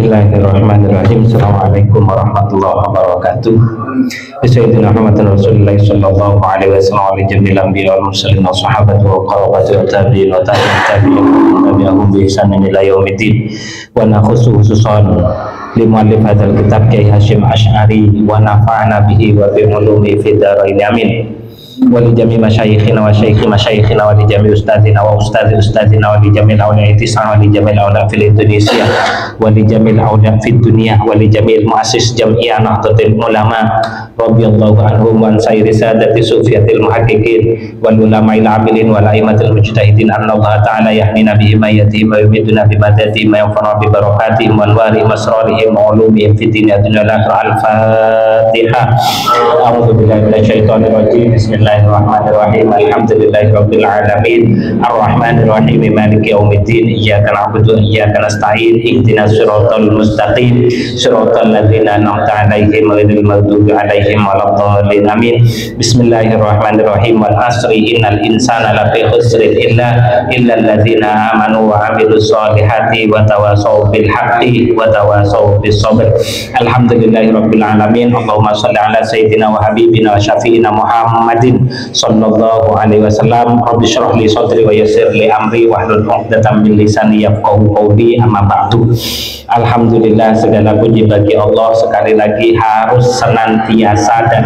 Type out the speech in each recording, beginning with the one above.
Bismillahirrahmanirrahim. Assalamualaikum warahmatullahi wabarakatuh. Sayyidina Muhammadin Rasulullah sallallahu alaihi wasallam wa jamil anbiya wal mursalin wa sahabati wa qarabati wa tabi'in wa tabi'in tabi'ahum bi ihsanin ila yaumiddin. Wa nakhussu khususan li muallif hadzal kitab Kyai Hasyim Asy'ari wa nafa'ana bihi wa bi ulumi fid dharain amin. Wa li jami' masyayikhina wa syaikhi masyayikhina wa li jami' ustadzina wa ustadzi ustadzina wa li jami' awliya itisam wa li jami' awliya fil Indonesia wa li jami' awliya fid dunya wa li jami' muassis jam'iyah Nahdlatul Ulama radhiyallahu anhum wa an sairi sadati sufiyatil muhaqqiqin wal ulama'il 'amilin wal a'immatil mujtahidin annallaha ta'ala yahnina bi himayatihim wa yumiduna bi madadihim wa yanfa'una bi barakatihim wa anwarihim asrarihim wa ulumihim fid dunya dunya al-Fatihah. A'udzu billahi minasyaitonir rajim. Bismillahirrahmanirrahim. Alhamdulillahirabbil alamin. Arrahmanir rahim. Maliki yaumiddin. Iyyaka na'budu wa iyyaka nasta'in. Ihdinas siratal mustaqim. Siratal ladzina an'amta 'alaihim ghairil maghdubi 'alaihim waladdallin. Amin. Bismillahirrahmanirrahim. Wal 'asri innal insana lafi khusrin illa alladzina amanu wa 'amilus solihati wa tawasaw bil haqqi wa tawasaw bis sabr. Alhamdulillahirabbil alamin. Allahumma shalli ala sayyidina wa habibina wa syafi'ina Muhammadin sallallahu alaihi wasallam. Rabbi shrah li sadri wa yassir li amri wahlul 'uqdatam min lisani yafqahu qawli. Amma ba'du. Alhamdulillah, segala puji bagi Allah. Sekali lagi harus senantiasa dan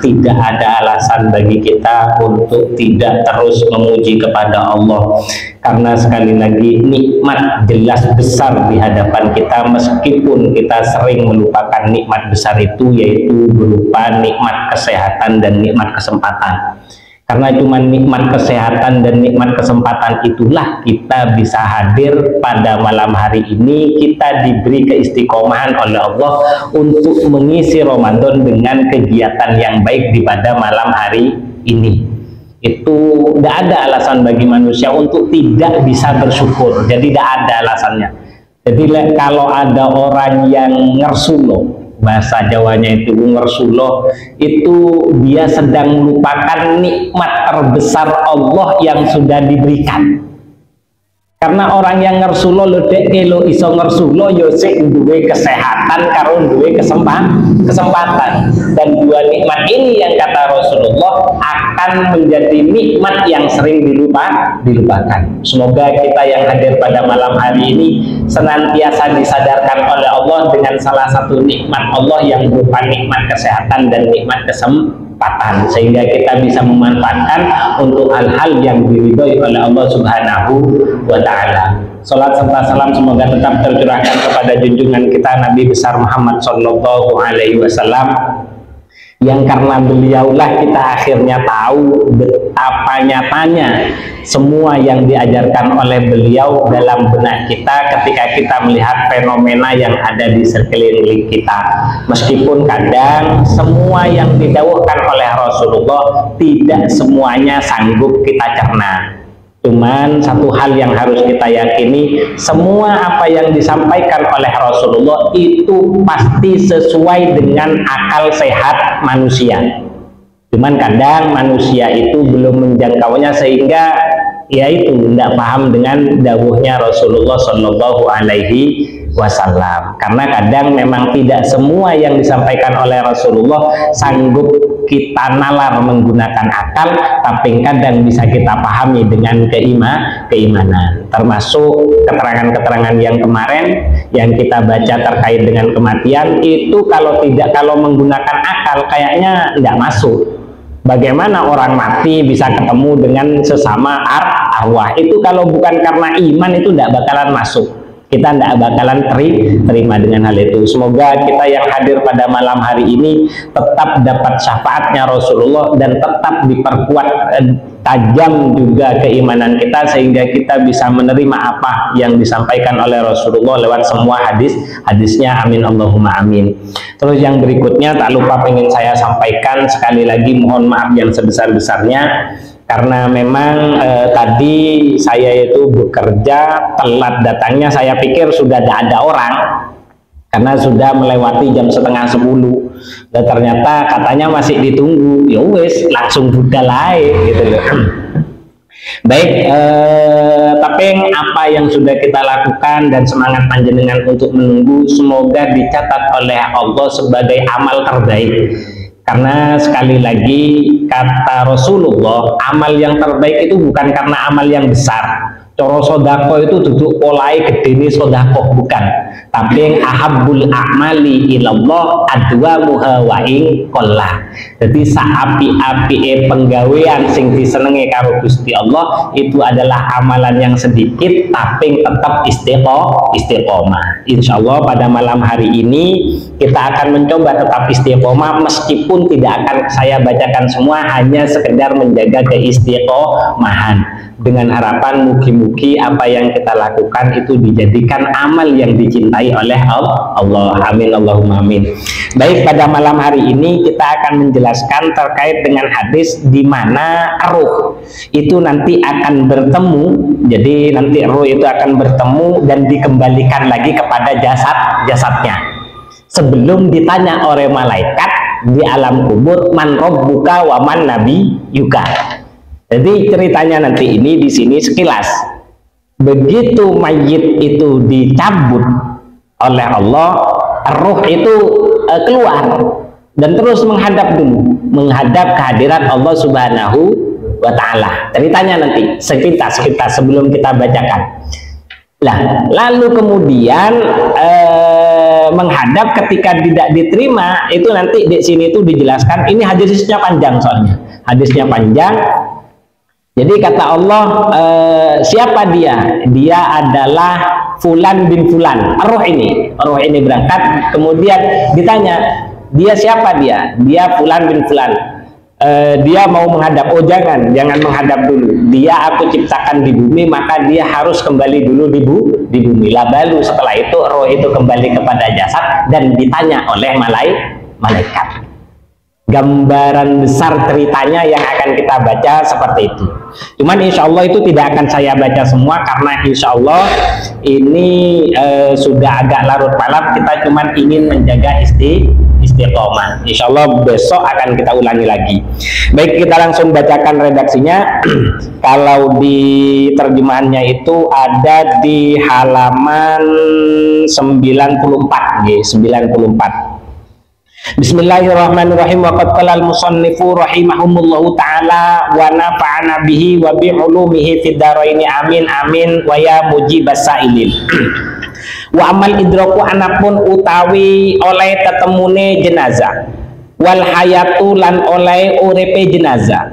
tidak ada alasan bagi kita untuk tidak terus memuji kepada Allah, karena sekali lagi nikmat jelas besar di hadapan kita, meskipun kita sering melupakan nikmat besar itu, yaitu berupa nikmat kesehatan dan nikmat kesempatan. Karena cuma nikmat kesehatan dan nikmat kesempatan itulah kita bisa hadir pada malam hari ini. Kita diberi keistiqomahan oleh Allah untuk mengisi Ramadan dengan kegiatan yang baik di pada malam hari ini. Itu tidak ada alasan bagi manusia untuk tidak bisa bersyukur. Jadi tidak ada alasannya. Jadi kalau ada orang yang ngersulo, bahasa Jawanya itu ngersuloh, itu dia sedang melupakan nikmat terbesar Allah yang sudah diberikan. Karena orang yang ngersuloh ledek elo iso ngersuloh yo sik duwe kesehatan karo duwe kesempatan, dan dua nikmat ini yang kata Rasulullah akan menjadi nikmat yang sering dilupakan. Semoga kita yang hadir pada malam hari ini senantiasa disadarkan oleh Allah dengan salah satu nikmat Allah yang berupa nikmat kesehatan dan nikmat kesempatan, sehingga kita bisa memanfaatkan untuk hal-hal yang diridhoi oleh Allah Subhanahu wa ta'ala. Salat serta salam semoga tetap tercurahkan kepada junjungan kita Nabi besar Muhammad sallallahu alaihi wasallam, yang karena beliaulah kita akhirnya tahu betapa nyatanya semua yang diajarkan oleh beliau dalam benak kita ketika kita melihat fenomena yang ada di sekeliling kita. Meskipun kadang semua yang didawuhkan oleh Rasulullah tidak semuanya sanggup kita cerna. Cuman satu hal yang harus kita yakini, semua apa yang disampaikan oleh Rasulullah itu pasti sesuai dengan akal sehat manusia. Cuman kadang manusia itu belum menjangkaunya, sehingga yaitu tidak paham dengan dawuhnya Rasulullah Shallallahu Alaihi Wasallam. Karena kadang memang tidak semua yang disampaikan oleh Rasulullah sanggup kita nalar menggunakan akal, tapi kadang bisa kita pahami dengan keimanan. Termasuk keterangan-keterangan yang kemarin yang kita baca terkait dengan kematian itu, kalau menggunakan akal kayaknya tidak masuk. Bagaimana orang mati bisa ketemu dengan sesama arwah? Itu kalau bukan karena iman itu tidak bakalan masuk. Kita tidak bakalan terima dengan hal itu. Semoga kita yang hadir pada malam hari ini tetap dapat syafaatnya Rasulullah dan tetap diperkuat tajam juga keimanan kita, sehingga kita bisa menerima apa yang disampaikan oleh Rasulullah lewat semua hadisnya. Amin Allahumma amin. Terus yang berikutnya tak lupa pengen saya sampaikan sekali lagi, mohon maaf yang sebesar-besarnya karena memang tadi saya itu bekerja telat datangnya. Saya pikir sudah ada orang karena sudah melewati jam 9:30, dan ternyata katanya masih ditunggu. Ya wes langsung budal aja gitu loh. Baik, tapi Tapi apa yang sudah kita lakukan dan semangat panjenengan untuk menunggu semoga dicatat oleh Allah sebagai amal terbaik. Karena sekali lagi kata Rasulullah, amal yang terbaik itu bukan karena amal yang besar. Coro sodako itu duduk polai gedene sodako, bukan. Tapi yang ahabbul a'mali ilallah adwamuha wa ing qalla. Jadi saapi-api penggawean sing disenengi karo Gusti Allah itu adalah amalan yang sedikit tapi tetap istiqomah. Insya Allah pada malam hari ini kita akan mencoba tetap istiqomah meskipun tidak akan saya bacakan semua, hanya sekedar menjaga keistiqomahan dengan harapan mugi-mugi apa yang kita lakukan itu dijadikan amal yang dicintai oleh Allah. Amin Allahumma amin. Baik, pada malam hari ini kita akan menjelaskan terkait dengan hadis di mana ruh itu nanti akan bertemu. Jadi nanti ruh itu akan bertemu dan dikembalikan lagi kepada jasadnya. Sebelum ditanya oleh malaikat di alam kubur, man rabbuka wa man nabiyuka. Jadi ceritanya nanti ini di sini sekilas. Begitu mayit itu dicabut oleh Allah, ruh itu keluar dan terus menghadap kehadirat Allah Subhanahu wa Ta'ala. Ceritanya nanti sekilas sebelum kita bacakan. Lalu kemudian menghadap ketika tidak diterima itu nanti di sini itu dijelaskan. Ini hadisnya panjang soalnya. Hadisnya panjang. Jadi kata Allah, siapa dia? Dia adalah Fulan bin Fulan. Roh ini berangkat. Kemudian ditanya, dia siapa dia? Dia Fulan bin Fulan. Dia mau menghadap. Oh jangan menghadap dulu. Dia aku ciptakan di bumi, maka dia harus kembali dulu di bumi. Lalu setelah itu roh itu kembali kepada jasad dan ditanya oleh malaikat. Gambaran besar ceritanya yang akan kita baca seperti itu. Cuman insya Allah itu tidak akan saya baca semua karena insya Allah ini sudah agak larut malam. Kita cuman ingin menjaga istiqomah. Insya Allah besok akan kita ulangi lagi. Baik, kita langsung bacakan redaksinya. Kalau di terjemahannya itu ada di halaman 94 94. Bismillahirrahmanirrahim. Wa qad qala al-musannifu rahimahumullahu ta'ala wa nafa'ana bihi wa bi ulumihi fid dharaini amin amin wa ya mujibas sailin. Wa amal idraku anapun utawi oleh tetemune jenazah wal hayatu lan oleh uripe jenazah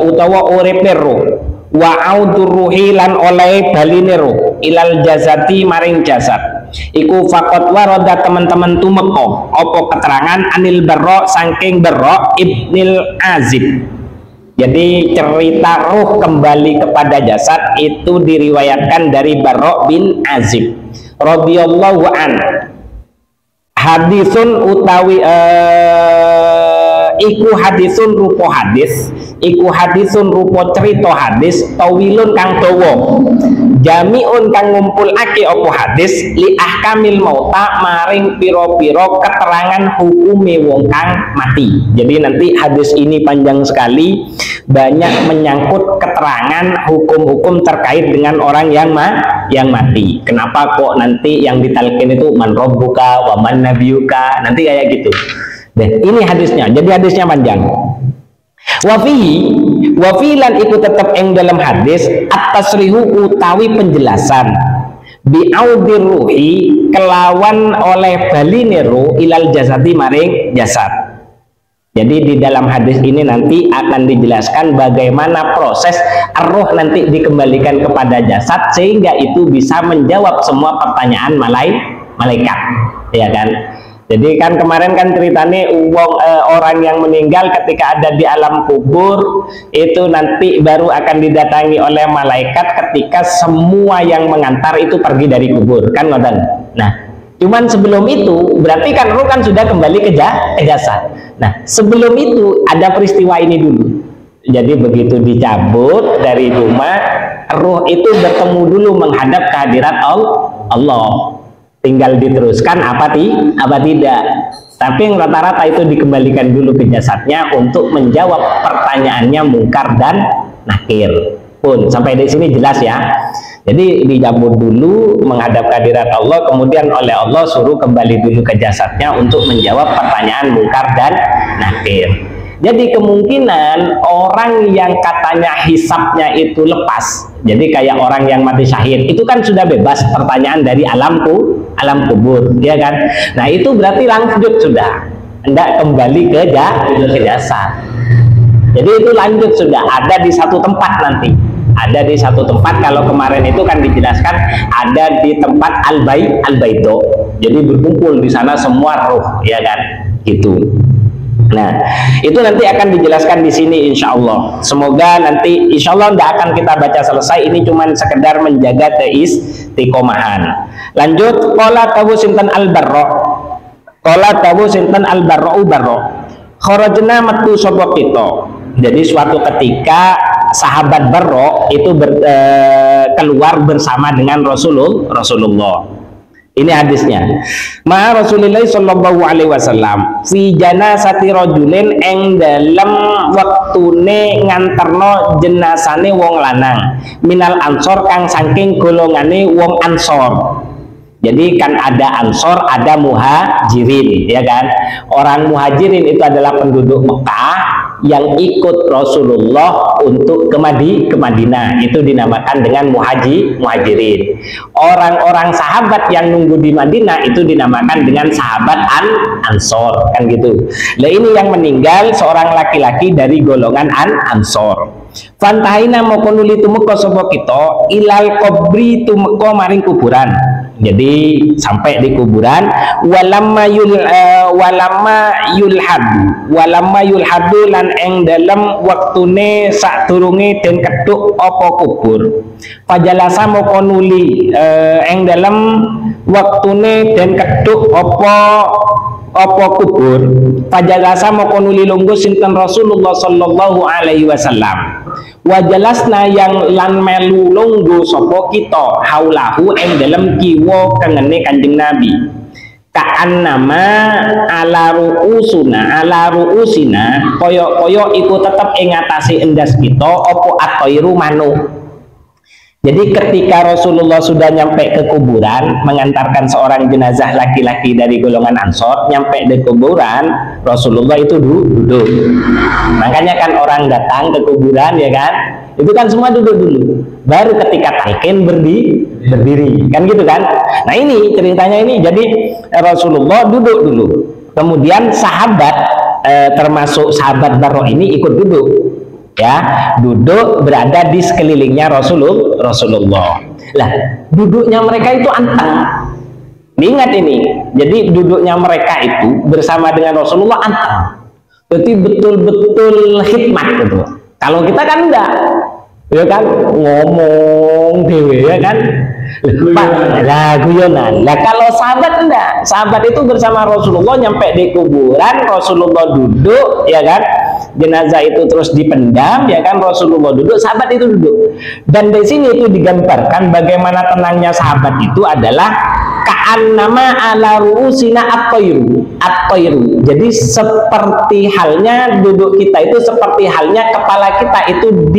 utawa uripe ruh wa audur ruhi lan oleh baline ruh ilal jazati maring jasad. Iku fakot waroda teman-teman tumeko opo keterangan anil Barra saking Barra ibnil Azib. Jadi cerita ruh kembali kepada jasad itu diriwayatkan dari Barra bin Azib radhiyallahu an. Hadisun utawi iku hadisun rupa hadis, iku hadisun rupa cerita hadis tawilun kang dawa. Jami'un kang ngumpulake apa hadis li ahkamil mauta maring piro-piro keterangan hukume wong kang mati. Jadi nanti hadis ini panjang sekali, banyak menyangkut keterangan hukum-hukum terkait dengan orang yang mati. Kenapa kok nanti yang ditalkin itu man rabbuka wa man nabiyuka, nanti kayak gitu. Dan ini hadisnya. Jadi hadisnya panjang. Wafilan itu tetap yang dalam hadis at-tasrihu utawi penjelasan bi'audir ruhi kelawan oleh baline ruh ilal jasadi maring jasad. Jadi di dalam hadis ini nanti akan dijelaskan bagaimana proses roh nanti dikembalikan kepada jasad sehingga itu bisa menjawab semua pertanyaan malaikat, ya kan? Jadi kan kemarin kan ceritanya orang yang meninggal ketika ada di alam kubur itu nanti baru akan didatangi oleh malaikat ketika semua yang mengantar itu pergi dari kubur, kan ngoten. Nah, cuman sebelum itu berarti kan ruh kan sudah kembali ke jasad. Nah, sebelum itu ada peristiwa ini dulu. Jadi begitu dicabut dari rumah, ruh itu bertemu dulu menghadap kehadirat Allah. Tinggal diteruskan apa tidak. Tapi yang rata-rata itu dikembalikan dulu ke jasadnya untuk menjawab pertanyaannya mungkar dan nakir. Pun sampai di sini jelas ya. Jadi dijabut dulu menghadap kehadirat Allah, kemudian oleh Allah suruh kembali dulu ke jasadnya untuk menjawab pertanyaan Munkar dan Nakir. Jadi kemungkinan orang yang katanya hisabnya itu lepas, jadi kayak orang yang mati syahid, itu kan sudah bebas pertanyaan dari alam kubur, ya kan? Nah itu berarti lanjut sudah, tidak kembali ke jasad. Jadi itu lanjut sudah, ada di satu tempat nanti. Ada di satu tempat. Kalau kemarin itu kan dijelaskan ada di tempat al-baito. Jadi berkumpul di sana semua ruh, ya kan? Gitu. Nah, itu nanti akan dijelaskan di sini insya Allah. Semoga nanti insya Allah tidak akan kita baca selesai. Ini cuma sekedar menjaga keistiqomahan. Lanjut, qala tawu sinten al-barra. Qala tawu sinten al-barra barra. Kharajna metu sapa kita. Jadi suatu ketika sahabat Barra itu keluar bersama dengan Rasulullah. Ini hadisnya. Ma Rasulullah sallallahu alaihi wasallam fi janazati rajulin ing dalem wektune nganterno jenazane wong lanang minal ansor kang saking golongane wong ansor. Jadi kan ada ansor, ada muhajirin, ya kan? Orang muhajirin itu adalah penduduk Mekah yang ikut Rasulullah untuk ke Madinah. Itu dinamakan dengan muhajirin. Orang-orang sahabat yang nunggu di Madinah itu dinamakan dengan sahabat ansor, kan gitu. Nah ini yang meninggal seorang laki-laki dari golongan ansor. Fantahina moko nuli tumeka sapa kita ilal qabri tumeka maring kuburan. Jadi sampai di kuburan walamma yulhadu lan eng dalam waktune sakdurunge den keduk apa kubur. Pajalasa moko nuli eng dalam waktune den keduk apa kubur. Pajalasa moko nuli lungguh sinten Rasulullah sallallahu alaihi wasallam. Wajalasna yang lan melu lungguh sapa kita haulahu ing dalem kiwa kengene Kanjeng Nabi. Kaan nama ala ruusina koyo iku tetep ing ngatasi endas kita apa atoiru manuk. Jadi ketika Rasulullah sudah nyampe ke kuburan mengantarkan seorang jenazah laki-laki dari golongan Ansor, nyampe di kuburan Rasulullah itu duduk. Makanya kan orang datang ke kuburan, ya kan, itu kan semua duduk dulu. Baru ketika talqin berdiri, kan gitu kan. Nah ini ceritanya ini, jadi Rasulullah duduk dulu. Kemudian sahabat termasuk sahabat Barra ini ikut duduk. Ya, duduk berada di sekelilingnya Rasulullah. Lah, duduknya mereka itu anteng. Ingat ini. Jadi duduknya mereka itu bersama dengan Rasulullah anteng. Berarti betul-betul khidmat gitu. Kalau kita kan enggak. Ya kan ngomong dewe, ya kan? Lah guyonan. Lah kalau sahabat enggak. Sahabat itu bersama Rasulullah nyampe di kuburan, Rasulullah duduk, ya kan? Jenazah itu terus dipendam, ya kan, Rasulullah duduk, sahabat itu duduk. Dan di sini itu digambarkan bagaimana tenangnya sahabat itu adalah ka'annama ala ru'usina at-tayru. Jadi seperti halnya duduk kita itu seperti halnya kepala kita itu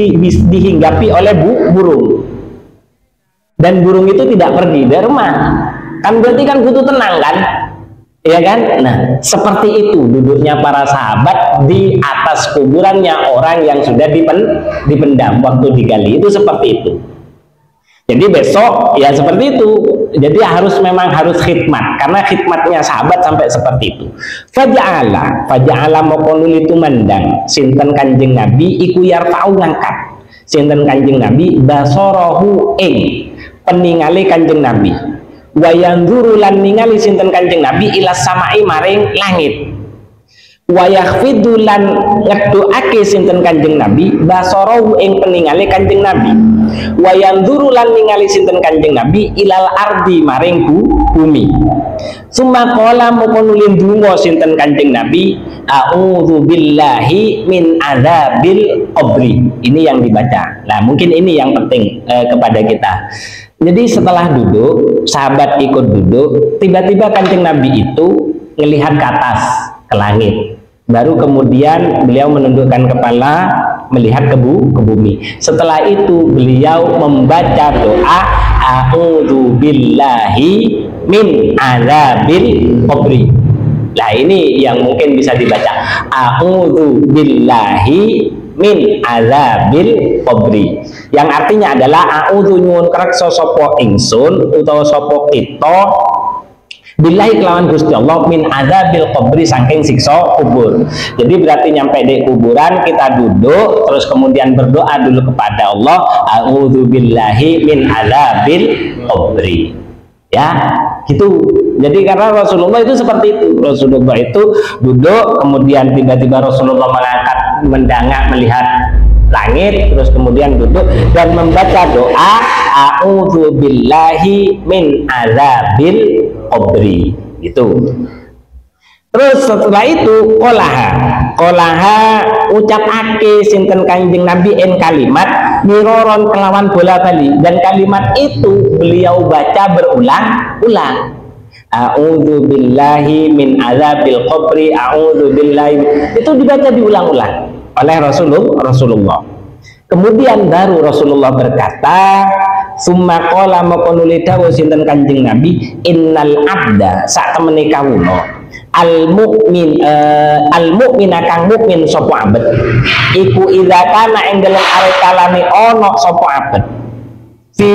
dihinggapi oleh burung. Dan burung itu tidak pergi dari rumah. Kan berarti kan butuh tenang kan? Ya kan? Nah, seperti itu duduknya para sahabat di atas kuburannya orang yang sudah dipendam waktu digali, itu seperti itu. Jadi besok ya seperti itu. Jadi memang harus khidmat, karena khidmatnya sahabat sampai seperti itu. Faja'ala mokonul itu mandang sinten Kanjeng Nabi iku yarfa'u ngangkat. Sinten Kanjeng Nabi basarahu ing peningale Kanjeng Nabi. Wayanzuru lan ningali sinten Kanjeng Nabi ila samai maring langit. Wayakhfidu lan ngedoake sinten Kanjeng Nabi basarahu ing peningale Kanjeng Nabi. Wayanzuru lan ningali sinten Kanjeng Nabi ilal ardi maring bumi. Summa qala mukonulin dungo sinten Kanjeng Nabi a'udzu billahi min adzabil qabri. Ini yang dibaca. Nah, mungkin ini yang penting kepada kita. Jadi setelah duduk, sahabat ikut duduk, tiba-tiba Kanjeng Nabi itu melihat ke atas, ke langit. Baru kemudian beliau menundukkan kepala, melihat ke bumi. Setelah itu beliau membaca doa a'udzubillahi min azabil qabri. Nah ini yang mungkin bisa dibaca, a'udzubillahi min azabil qabri, yang artinya adalah a'udzu nyuwun kreksa sapa ingsun utawa sapa kita billahi kelawan Gusti Allah min azabil qabri saking siksa kubur. Jadi berarti nyampe di kuburan kita duduk terus kemudian berdoa dulu kepada Allah, a'udzubillahi min azabil qabri. Ya, gitu. Jadi karena Rasulullah itu seperti itu. Rasulullah itu duduk, kemudian tiba-tiba Rasulullah mendangak melihat langit, terus kemudian duduk dan membaca doa a'udzubillahi min azabil qabri. Gitu. Terus setelah itu qolaha ucapake sinten Kanjeng Nabi en kalimat miroron kelawan bola-bali, dan kalimat itu beliau baca berulang-ulang. A'udzubillahi min azabil qabri, a'udzubillahi, itu dibaca diulang-ulang oleh Rasulullah. Kemudian baru Rasulullah berkata, summa qala makonuli dawuh sinten Kanjeng Nabi, innal abda sak temene kawula al mukmina kang mukmin sapa abet iku idza kana ing dalem arekalane ana sapa abet fi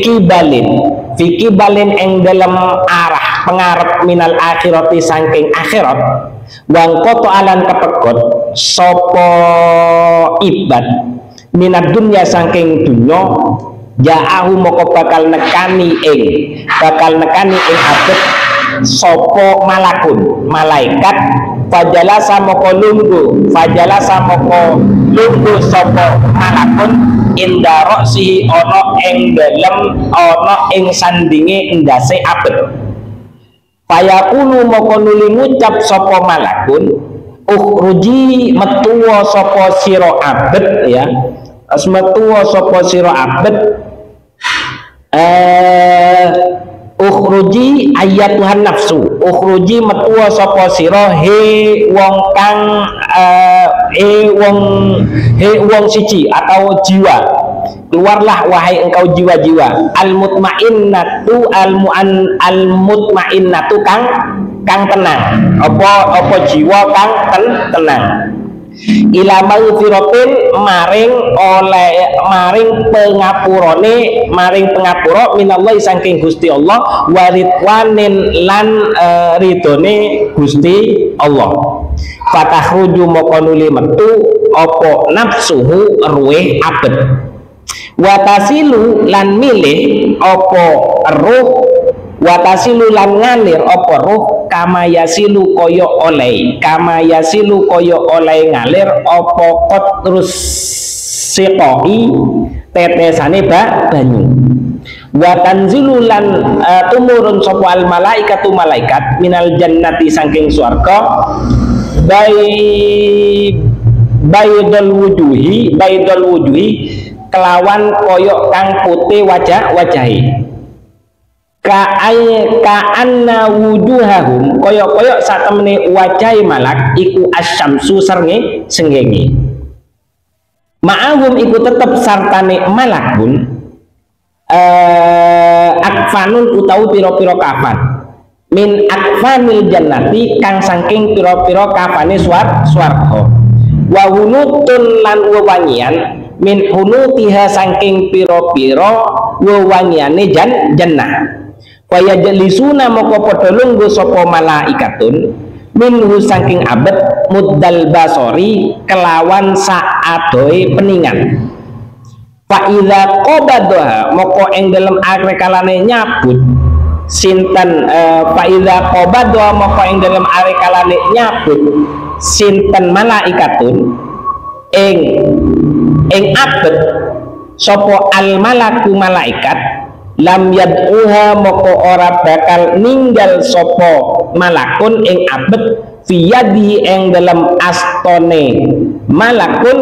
kibalin ing dalem arah pengarep minal akhirati saking akhirat wang koto alan kepegot sapa ibad minad dunya saking dunya ja'ahu moko bakal nekani ing abet sopo malakun malaikat fajalasa moko lunggu sopo malakun inda roksihi ono ing dalem ono ing sandinge endase abet fayakulu moko nuli ngucap sopo malakun ukhruji metuwa sopo siro abet, ya metuwa sopo siro abet ukhruji ayatuhan nafsu, ukhruji metuwa sapa sira he wong siji atau jiwa, keluarlah wahai engkau jiwa-jiwa al mutmainnatu kang tenang, apa jiwa kang tenang ila maghfiratin maring pengapura minallahi saking Gusti Allah waridwanin lan ridone Gusti Allah. Fatahruju moko nuli metu apa nafsuhu ruweh abet watasilu lan milih apa ruh watasilu lan ngalir apa ruh kama yasilu koyo oleh ngalir apa kot terus siqoi tetesane banyu wa tanzilu lan tumurun sapa al malaikatu malaikat minal jannati saking swarga baydul wujuhi kelawan koyo kang putih wajahi ka'anna wujuhahum koyok satemene wajahi malak iku asyamsu sengenge ma'ahum iku tetep sartane malakun akfanun utawi pira-pira kafan min akfanil jannati kang saking pira-pira kafane swarga wa hunutun lan wewangian min hunutiha saking pira-pira wewangiane jannah kaya jelisuna moko padha lungguh sapa malaikatun minhu saking abet muddal basori kelawan saadoe peningan fa idza qabadaha moko ing dalem arekalane nyabut sinten fa idza qabadaha moko ing dalem arekalane nyabut sinten malaikatun ing abet sapa al malaku malaikat lam yad'uha moko ora bakal ninggal sopo malakun ing abet fiyadi ing dalam astone malakun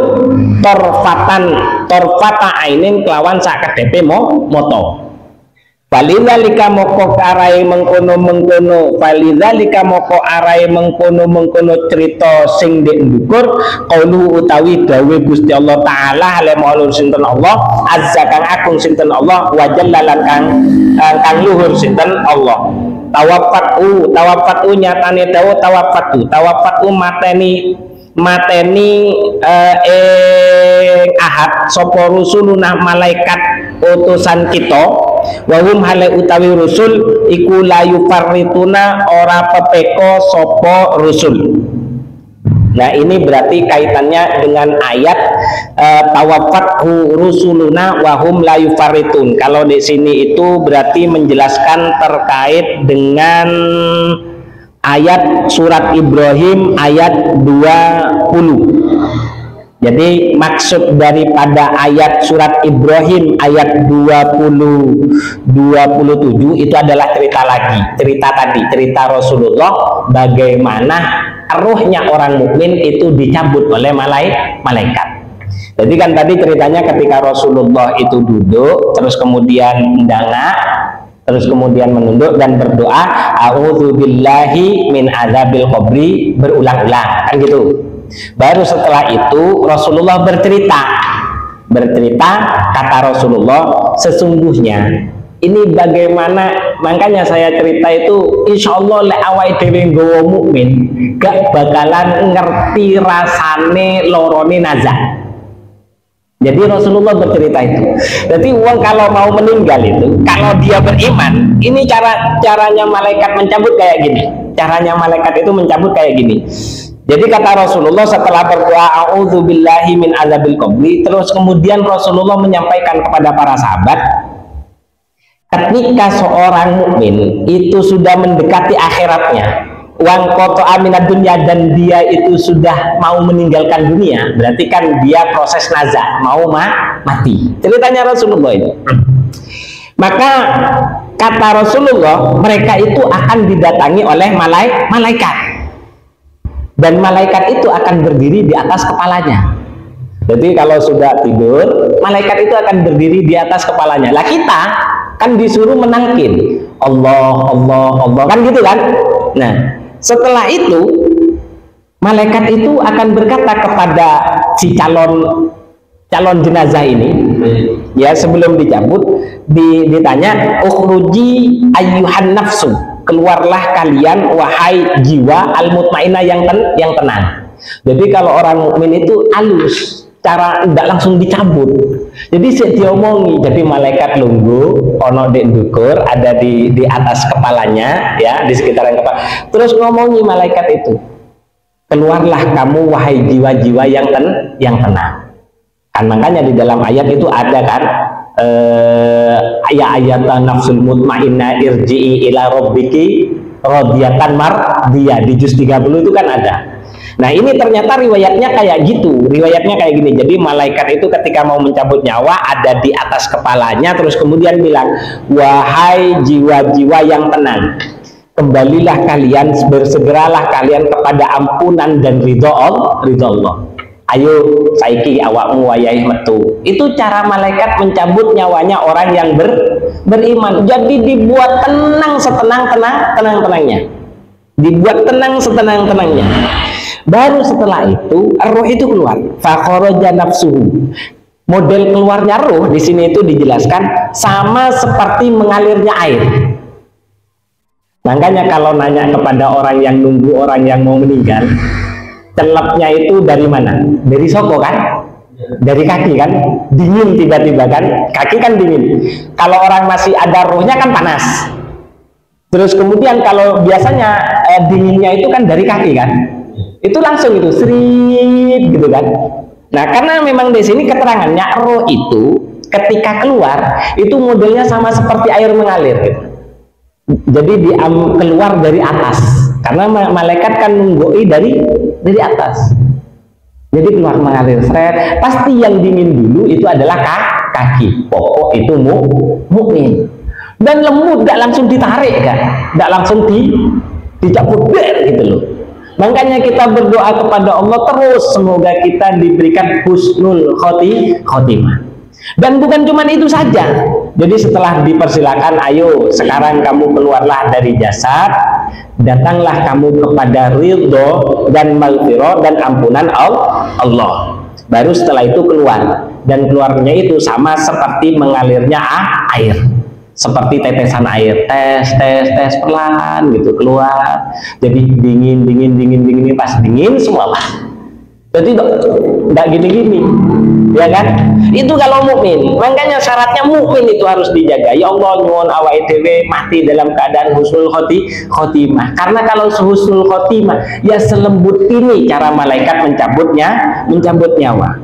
torfata ainin kelawan sakedepe moto Falidzalika moko arai mengkono-mengkono, falidzalika moko arai mengkono-mengkono cerita sing ndek ndukur qaulu utawi dawe Gusti Allah taala hale maulur sinten Allah azza kang agung sinten Allah wa jallalan kang luhur sinten Allah. Tawaffatu nyatane dawa tawaffatu mateni ahad sapa rusuluna malaikat utusan kita wahum hale utawi rusul iku layu farrituna ora pepeko sapa rusul. Nah ini berarti kaitannya dengan ayat tawaffatu rusuluna wahum layu farritun. Kalau di sini itu berarti menjelaskan terkait dengan ayat surat Ibrahim ayat 20. Jadi maksud daripada ayat surat Ibrahim ayat 27 itu adalah cerita Rasulullah bagaimana ruhnya orang mukmin itu dicabut oleh malaikat. Jadi kan tadi ceritanya ketika Rasulullah itu duduk terus kemudian mendangak, terus kemudian menunduk dan berdoa a'udzubillahi min adzabil qabri berulang-ulang kan gitu. Baru setelah itu Rasulullah bercerita kata Rasulullah sesungguhnya ini bagaimana, makanya saya cerita itu insya Allah le awai dewe nggawa mukmin gak bakalan ngerti rasane lorone nazar. Jadi Rasulullah bercerita itu. Jadi uang kalau mau meninggal itu, kalau dia beriman, ini caranya malaikat mencabut kayak gini. Caranya malaikat itu mencabut kayak gini. Jadi kata Rasulullah setelah berdoa a'udzubillahi min adzabil qabri, terus kemudian Rasulullah menyampaikan kepada para sahabat, ketika seorang mukmin itu sudah mendekati akhiratnya, wang koto aminat dunia dan dia itu sudah mau meninggalkan dunia, berarti kan dia proses nazak, mau mati. Ceritanya Rasulullah ini. Maka kata Rasulullah, mereka itu akan didatangi oleh malaikat. Dan malaikat itu akan berdiri di atas kepalanya. Jadi kalau sudah tidur, malaikat itu akan berdiri di atas kepalanya. Lah kita kan disuruh menangkin Allah, Allah, Allah kan gitu kan. Nah setelah itu malaikat itu akan berkata kepada si calon jenazah ini, ya sebelum dicabut ditanya ukhruji ayyuhan nafsu, keluarlah kalian wahai jiwa al-mutmainnah yang tenang. Jadi kalau orang mukmin itu halus, cara tidak langsung dicabut. Jadi diomongi, jadi malaikat lunggu ono di ndukur ada di atas kepalanya ya, di sekitaran kepala. Terus ngomongi malaikat itu, keluarlah kamu wahai jiwa-jiwa yang tenang. Kan makanya di dalam ayat itu ada kan ayat nafsul mutmainnah irji'i ila rabbiki radiyatan mardiyah di juz 30 itu kan ada. Nah ini ternyata riwayatnya kayak gitu, riwayatnya kayak gini. Jadi malaikat itu ketika mau mencabut nyawa ada di atas kepalanya, terus kemudian bilang, wahai jiwa-jiwa yang tenang, kembalilah kalian, bersegeralah kalian kepada ampunan dan ridho Allah. Ayo saiki awakmu wayahe metu. Itu cara malaikat mencabut nyawanya orang yang beriman. Jadi dibuat tenang setenang-tenangnya. Dibuat tenang setenang-tenangnya. Baru setelah itu roh itu keluar. Fa kharaja nafsuhu. Model keluarnya roh di sini itu dijelaskan sama seperti mengalirnya air. Makanya kalau nanya kepada orang yang nunggu orang yang mau meninggal, celepnya itu dari mana? Dari soko kan? Dari kaki kan? Dingin tiba-tiba kan? Kaki kan dingin. Kalau orang masih ada rohnya kan panas. Terus kemudian kalau biasanya dinginnya itu kan dari kaki kan? Itu langsung itu serit gitu kan? Nah karena memang di sini keterangannya roh itu ketika keluar itu modelnya sama seperti air mengalir gitu. Jadi keluar dari atas. Karena malaikat kan nunggui dari atas. Jadi keluar mengalir seret. Pasti yang dingin dulu itu adalah kaki. Pokok itu mukmin. Dan lembut, tidak langsung ditarik kan? Tidak langsung dicabut gitu loh. Makanya kita berdoa kepada Allah terus semoga kita diberikan husnul khotimah. Dan bukan cuma itu saja. Jadi setelah dipersilakan, ayo sekarang kamu keluarlah dari jasad, datanglah kamu kepada ridho dan maghfirah dan ampunan Allah. Baru setelah itu keluar, dan keluarnya itu sama seperti mengalirnya air, seperti tetesan air, tes perlahan gitu keluar. Jadi dingin, pas dingin semua lah. Jadi enggak gini-gini, ya kan? Itu kalau mukmin. Makanya syaratnya mukmin itu harus dijaga. Ya Allah, nyuwun awake dhewe mati dalam keadaan husnul khotimah. Karena kalau husnul khotimah, ya selembut ini cara malaikat mencabut nyawa.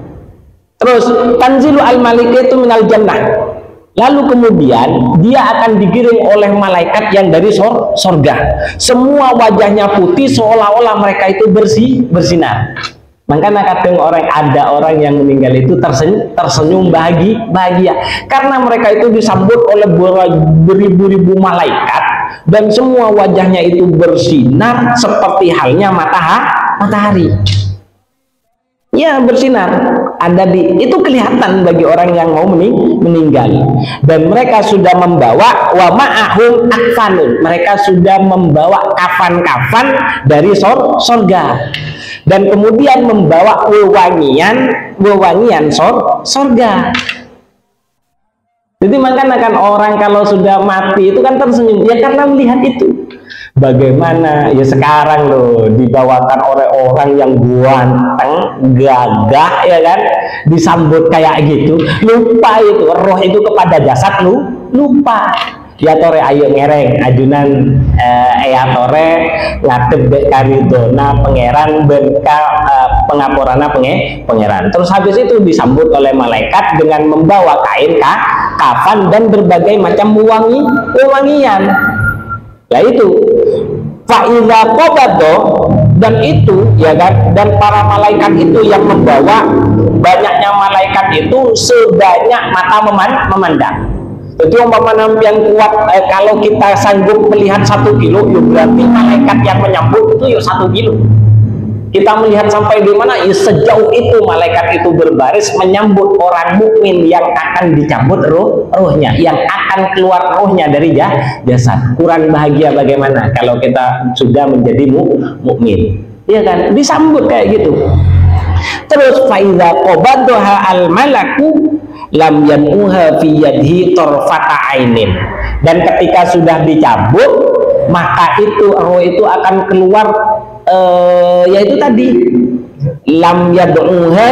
Terus tanzilu al-malaikatu minal jannah. Lalu kemudian dia akan digiring oleh malaikat yang dari sorga. Semua wajahnya putih seolah-olah mereka itu bersinar. Makanya kadang ada orang yang meninggal itu tersenyum bahagia karena mereka itu disambut oleh beribu-ribu malaikat dan semua wajahnya itu bersinar seperti halnya matahari. Ya, bersinar. Itu kelihatan bagi orang yang mau meninggal. Dan mereka sudah membawa wa ma'ahum akfanun. Mereka sudah membawa kafan-kafan dari sorga. Dan kemudian membawa wewangian sorga. Jadi makanya kan orang kalau sudah mati itu kan tersenyum, ya karena melihat itu. Bagaimana ya sekarang loh dibawakan oleh orang yang ganteng, gagah, ya kan, disambut kayak gitu, lupa itu roh itu kepada jasad lupa. Ya tore ayo ngereng ajunan ya tore ngadep bek karidona pangeran berka pengaporana pangeran. Terus habis itu disambut oleh malaikat dengan membawa kain kafan dan berbagai macam wewangian. Nah itu fa'iza qabado, dan itu ya kan, dan para malaikat itu yang membawa, banyaknya malaikat itu sebanyak mata memandang. Jadi umpamanya yang kuat kalau kita sanggup melihat 1 kilo, ya berarti malaikat yang menyambut itu ya 1 kilo. Kita melihat sampai di mana, ya sejauh itu malaikat itu berbaris menyambut orang mukmin yang akan dicabut rohnya, yang akan keluar rohnya dari jasad. Kurang bahagia bagaimana kalau kita sudah menjadi mukmin, ya kan? Disambut kayak gitu. Terus faiza qabadaha al malaku lam yanuha fi yadihi tarfata ainin. Dan ketika sudah dicabut, maka itu roh itu akan keluar yaitu tadi lam yaduha,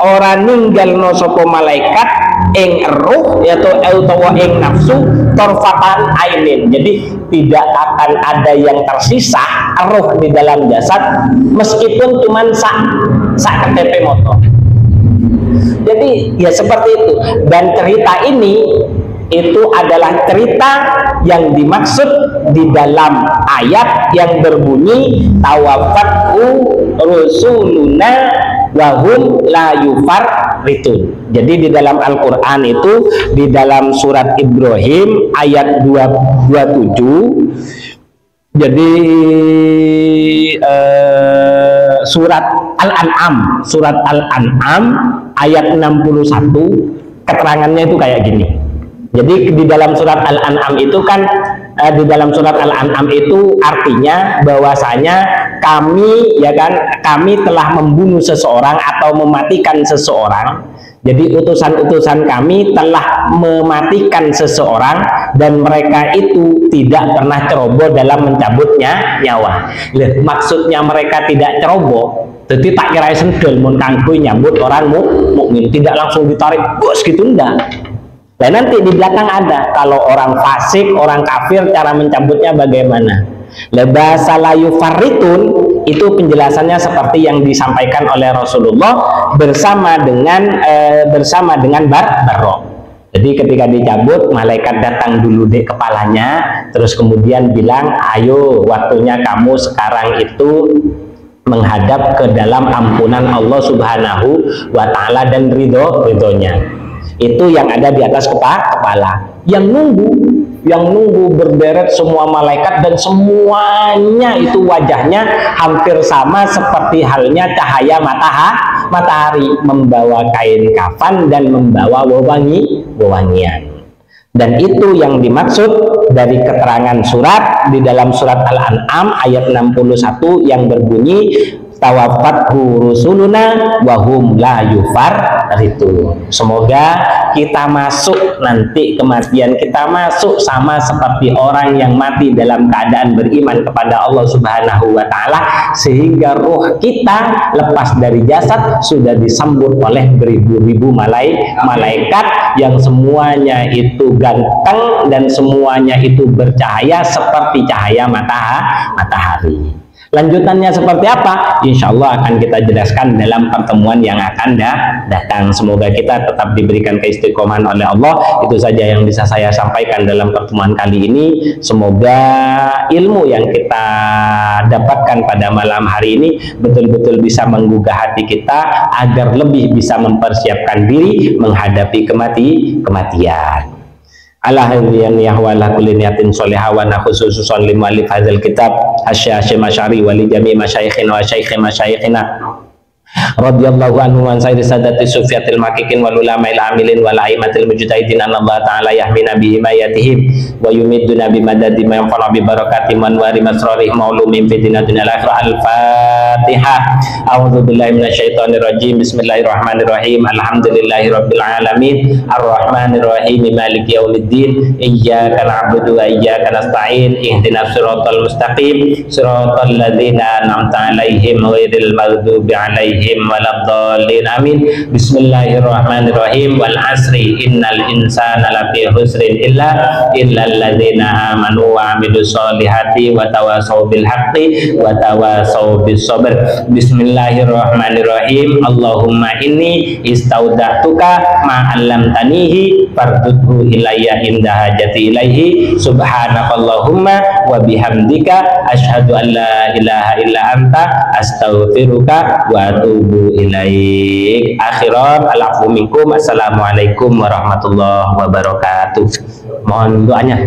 orang ninggal no sopo malaikat ing roh yaitu utawa ing nafsu tarfatan ainin. Jadi tidak akan ada yang tersisa roh di dalam jasad meskipun cuman sak ketep motor. Jadi ya seperti itu. Dan cerita ini itu adalah cerita yang dimaksud di dalam ayat yang berbunyi tawaffatu rusuluna wa hum la yufarritun. Jadi di dalam Al-Qur'an itu di dalam surat Ibrahim ayat 27. Jadi surat Al-An'am ayat 61 keterangannya itu kayak gini. Jadi di dalam surat Al-An'am itu kan di dalam surat Al-An'am itu artinya bahwasanya kami telah membunuh seseorang atau mematikan seseorang. Jadi utusan-utusan kami telah mematikan seseorang dan mereka itu tidak pernah ceroboh dalam mencabutnya nyawa. Maksudnya mereka tidak ceroboh, jadi tak kira sendel mun kanggo nyambut orang mukmin, tidak langsung ditarik bos gitu, enggak. Dan nanti di belakang ada kalau orang fasik, orang kafir cara mencabutnya bagaimana. Lebasa layu faritun itu penjelasannya seperti yang disampaikan oleh Rasulullah bersama dengan Barro. Jadi ketika dicabut, malaikat datang dulu di kepalanya, terus kemudian bilang, ayo waktunya kamu sekarang itu menghadap ke dalam ampunan Allah Subhanahu wa Ta'ala dan ridhonya. Itu yang ada di atas kepala. Yang nunggu berderet semua malaikat dan semuanya itu wajahnya hampir sama seperti halnya cahaya matahari, membawa kain kafan dan membawa wewangian. Dan itu yang dimaksud dari keterangan surat di dalam surat Al-An'am ayat 61 yang berbunyi tawaffathu rusuluna wa hum la yufarritu. Semoga kita masuk nanti kematian kita masuk sama seperti orang yang mati dalam keadaan beriman kepada Allah Subhanahu wa taala, sehingga ruh kita lepas dari jasad sudah disambut oleh beribu-ribu malaikat yang semuanya itu ganteng dan semuanya itu bercahaya seperti cahaya matahari. Lanjutannya seperti apa? Insya Allah akan kita jelaskan dalam pertemuan yang akan datang. Semoga kita tetap diberikan keistiqomahan oleh Allah. Itu saja yang bisa saya sampaikan dalam pertemuan kali ini. Semoga ilmu yang kita dapatkan pada malam hari ini betul-betul bisa menggugah hati kita agar lebih bisa mempersiapkan diri menghadapi kematian. Ala hadiyan yahwala kulli niyatin sholihah wa nakhususan limu'allif hadzal kitab Hasyim Asy'ari wa li jami' masyayikhina wa syaikhi masyayikhina radhiyallahu anhu wa sayyidi sadati sufiyatil makikin wal ulama'il amilin wal a'immatil mujtahidin Allah ta'ala yahmina bi himayatihim wa yumidduna bi madadi ma yanfa'u bi barakatihim wa anwari masrarihim ma'lumin fi dinatil akhir. Al-Fatihah. A'udzu billahi minasyaitonir rajim. Bismillahirrahmanirrahim. Alhamdulillahirabbil alamin arrahmanir rahim maliki yaumiddin iyyaka na'budu wa iyyaka nasta'in ihdinas siratal mustaqim siratal ladzina an'amta 'alaihim ghairil maghdubi 'alaihim waladdallin amin. Bismillahirrahmanirrahim. Wal asri innal insana lafi khusrin illa alladzina amanu wa 'amilus solihati wa tawasaw bil haqqi wa tawasaw bis sabr. Bismillahirrahmanirrahim. Allahumma inni istauda'tuka ma 'allamtanihi fardudhu ilayya inda hajati ilaihi. Subhanakallahumma wa bihamdika asyhadu an la ilaha illa anta astaghfiruka wa atubu ilaik. Akhirat alafu minkum. Assalamualaikum warahmatullahi wabarakatuh. Mohon doanya.